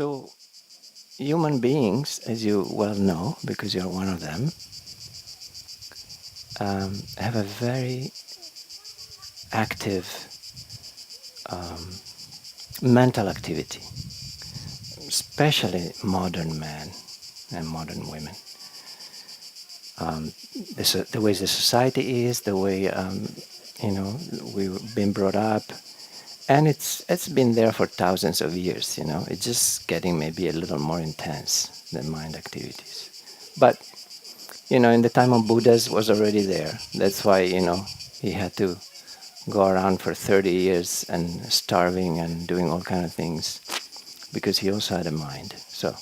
So, human beings, as you well know, because you're one of them, have a very active um, mental activity, especially modern men and modern women. The way the society is, the way we've been brought up, and it's been there for thousands of years. It's just getting maybe a little more intense than mind activities. But in the time of Buddha's was already there. That's why he had to go around for 30 years and starving and doing all kind of things because he also had a mind. So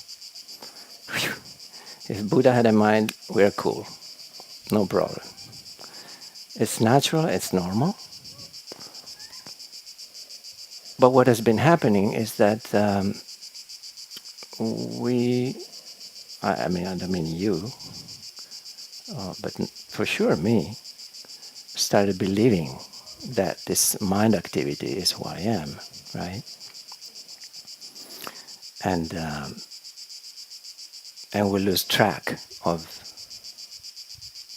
if Buddha had a mind, we're cool. No problem. It's natural, it's normal. But what has been happening is that I don't mean you, but for sure me, started believing that this mind activity is who I am, right? And we lose track of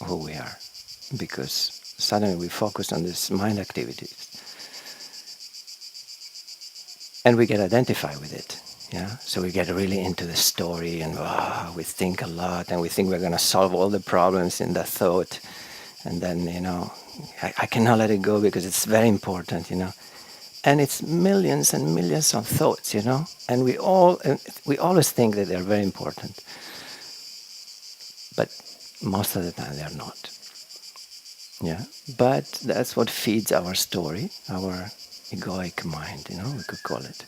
who we are because suddenly we focus on this mind activities and we get identified with it. Yeah, so we get really into the story and we think a lot and we think we're going to solve all the problems in the thought, and then I cannot let it go because it's very important, and it's millions and millions of thoughts, and we always think that they're very important, but most of the time they're not. Yeah, but that's what feeds our story, our egoic mind, we could call it.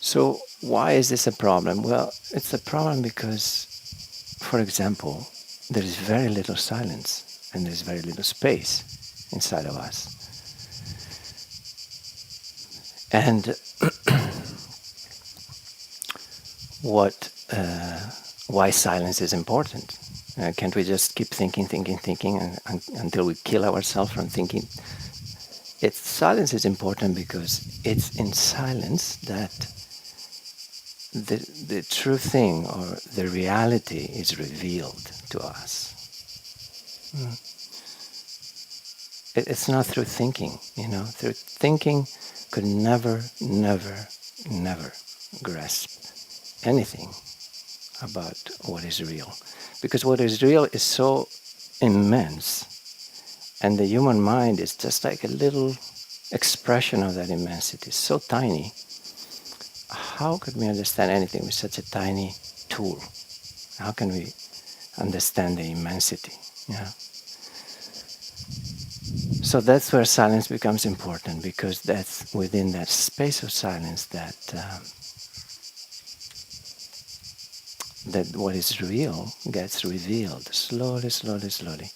So why is this a problem? Well, it's a problem because, for example, there is very little silence and there's very little space inside of us. And why silence is important? Can't we just keep thinking until we kill ourselves from thinking? Silence is important because it's in silence that the true thing or the reality is revealed to us. It's not through thinking, Through thinking could never grasp anything about what is real. Because what is real is so immense, and the human mind is just like a little expression of that immensity, so tiny. How could we understand anything with such a tiny tool? How can we understand the immensity? Yeah. So that's where silence becomes important, because that's within that space of silence that what is real gets revealed slowly.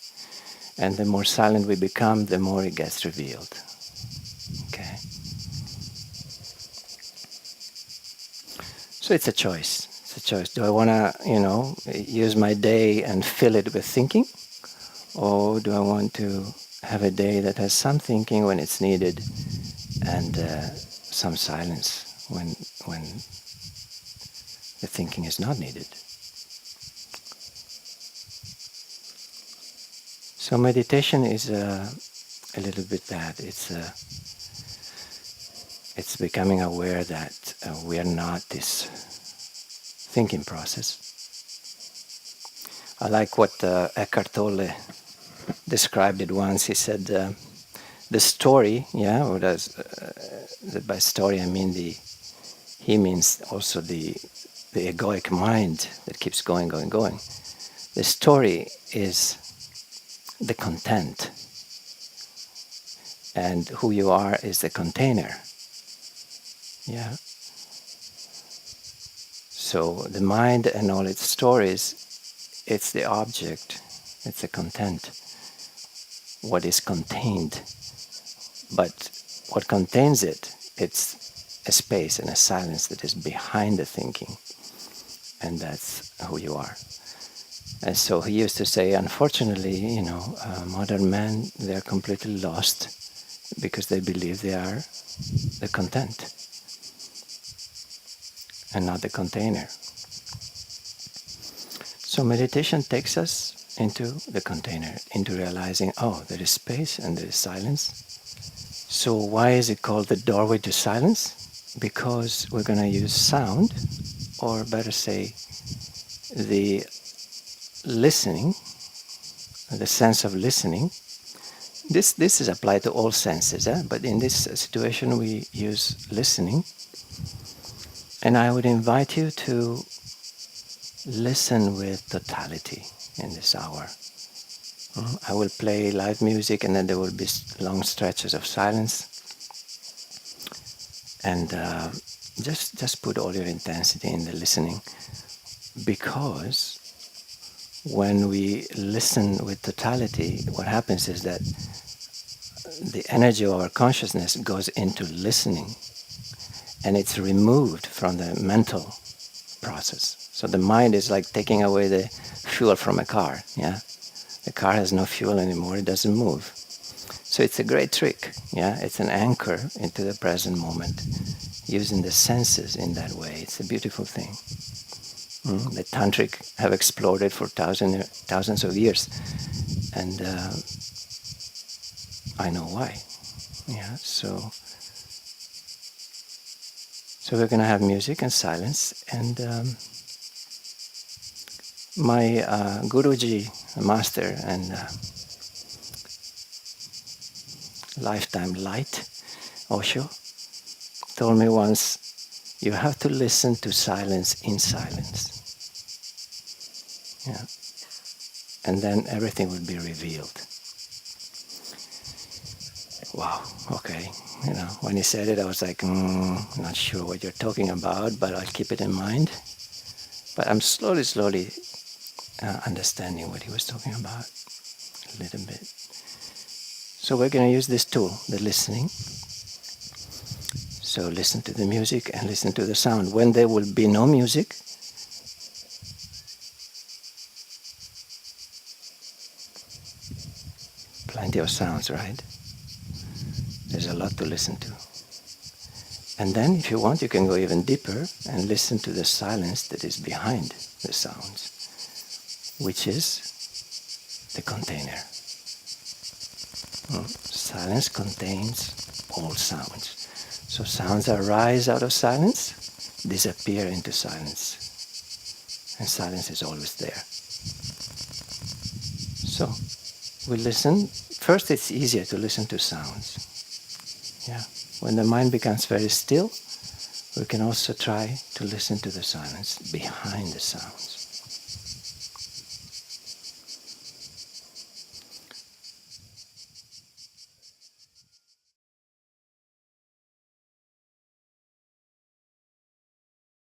And the more silent we become, the more it gets revealed. Okay. So it's a choice. Do I want to, use my day and fill it with thinking? Or do I want to have a day that has some thinking when it's needed and some silence when the thinking is not needed? So meditation is a little bit that. It's becoming aware that we are not this thinking process. I like what Eckhart Tolle described it once. He said, the story, or by story I mean he means also the egoic mind that keeps going. The story is the content, and who you are is the container. Yeah. So the mind and all its stories, it's the object, it's the content, what is contained. But what contains it, it's a space and a silence that is behind the thinking. And that's who you are. And so he used to say, unfortunately, modern men, they're completely lost because they believe they are the content. and not the container. So meditation takes us into the container, into realizing, oh, there is space and there is silence. So why is it called the doorway to silence? Because we're going to use sound, or better say, the listening, the sense of listening. This is applied to all senses, but in this situation we use listening. And I would invite you to listen with totality in this hour. I will play live music, and then there will be long stretches of silence. And just put all your intensity in the listening, because when we listen with totality, what happens is that the energy of our consciousness goes into listening, and it's removed from the mental process. So the mind is like taking away the fuel from a car. Yeah, the car has no fuel anymore; it doesn't move. So it's a great trick. Yeah, it's an anchor into the present moment, using the senses in that way. It's a beautiful thing. The tantric have explored it for thousands of years, and I know why. Yeah, so we're gonna have music and silence, and my Guruji, master and lifetime light, Osho, told me once, you have to listen to silence in silence. Yeah. And then everything will be revealed. Wow, okay. When he said it, I was like, not sure what you're talking about, but I'll keep it in mind. But I'm slowly understanding what he was talking about a little bit. So we're going to use this tool, the listening. So listen to the music and listen to the sound. When there will be no music, plenty of sounds, right? There's a lot to listen to. And then, if you want, you can go even deeper and listen to the silence that is behind the sounds, which is the container. Silence contains all sounds. So sounds arise out of silence, disappear into silence. And silence is always there. So, we listen. First, it's easier to listen to sounds. Yeah. When the mind becomes very still, we can also try to listen to the silence behind the sounds.